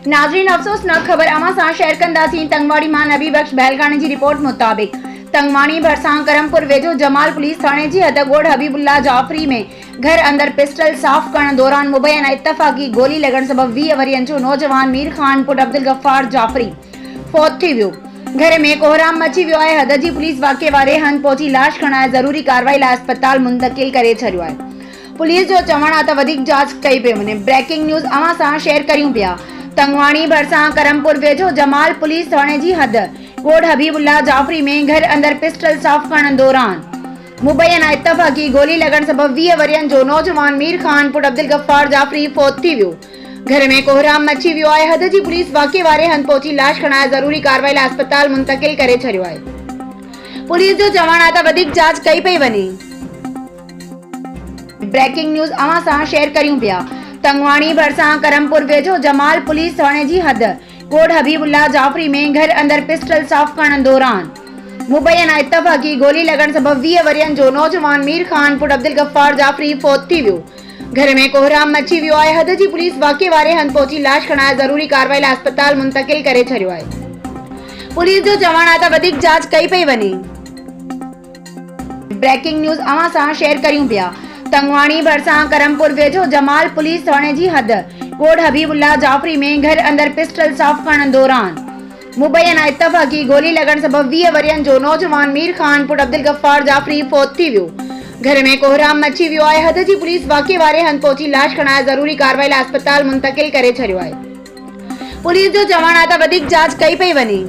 नाज़रीन अफ़सोसनाक ख़बर अमा सां शेयर कंदासीं। तंगवाणी मां नबी बख्श बहलकाणे जी रिपोर्ट मुताबिक़ तंगवाणी भरिसां करमपुर वेझो जमाल पुलिस थाणे जी हद ॻोड़ हबीबुल्ला जाफ़री में घर अंदर पिस्टल साफ़ करण दौरान मुबैना इत्तफ़ाक़ी गोली लॻण सबब 20 वरियनि जो नौजवान मीर खान पुट अब्दुल गफ्फार जाफ़री फौत थी वियो। घर में कोहराम मची वियो आहे। हद जी पुलिस वाक़े वारे हंधि पहुची लाश खणाए ज़रूरी कार्रवाई लाइ अस्पताल मुंतक़िल करे छॾियो आहे। पुलिस जो चवणु आहे त वधीक जांच कई पई वञे। ब्रेकिंग न्यूज़ अवां सां शेयर करियूं पिया। तंगवाणी भरिसां करमपुर वेझो जमाल पुलिस थाणे जी हद ॻोड़ हबीबुल्ला जाफ़री में घर अंदर पिस्टल साफ़ करण दौरान मुबैना इत्तफ़ाक़ी गोली लॻण सबब 20 वरियनि जो नौजवान मीर खान पुट अब्दुल गफ्फार जाफ़री फौत थी वियो। घर में कोहराम मची वियो आहे। हद जी पुलिस वाक़े वारे हंधि पहुची लाश खणाए ज़रूरी कार्रवाई लाइ अस्पताल मुंतक़िल करे छॾियो आहे। पुलिस जो चवणु आहे त वधीक जांच कई पई वञे। ब्रेकिंग न्यूज़ अवां सां शेयर करियूं पिया। तंगवाणी भरिसां करमपुर वेझो जमाल पुलिस थाणे जी हद ॻोड़ हबीबुल्ला जाफ़री में घर अंदर पिस्टल साफ़ करण दौरान मुबैना इत्तफ़ाक़ी गोली लॻण सबब 20 वरियनि जो नौजवान मीर खान पुट अब्दुल गफ्फार जाफ़री फौत थी वियो। घर में कोहराम मची वियो आहे। हद जी पुलिस वाक़े वारे हंधि पहुची लाश खणाए ज़रूरी कार्रवाई लाइ अस्पताल मुंतक़िल करे छॾियो आहे। पुलिस जो चवणु आहे त वधीक जांच कई पई वञे। ब्रेकिंग न्यूज़ अवां सां शेयर करियूं पिया। तंगवाणी भरिसां करमपुर वेझो जमाल पुलिस थाणे जी हद ॻोड़ हबीबुल्ला जाफ़री में घर अंदर पिस्टल साफ़ करण दौरान मुबैना इत्तफ़ाक़ी गोली लॻण सबब 20 वरियनि जो नौजवान मीर खान पुट अब्दुल गफ्फार जाफ़री फौत थी वियो। घर में कोहराम मची वियो आहे। हद जी पुलिस वाक़े वारे हंधि पहुची लाश खणाए ज़रूरी कार्रवाई लाइ अस्पताल मुंतक़िल करे छॾियो आहे। पुलिस जो चवणु आहे त वधीक जांच कई पई वञे।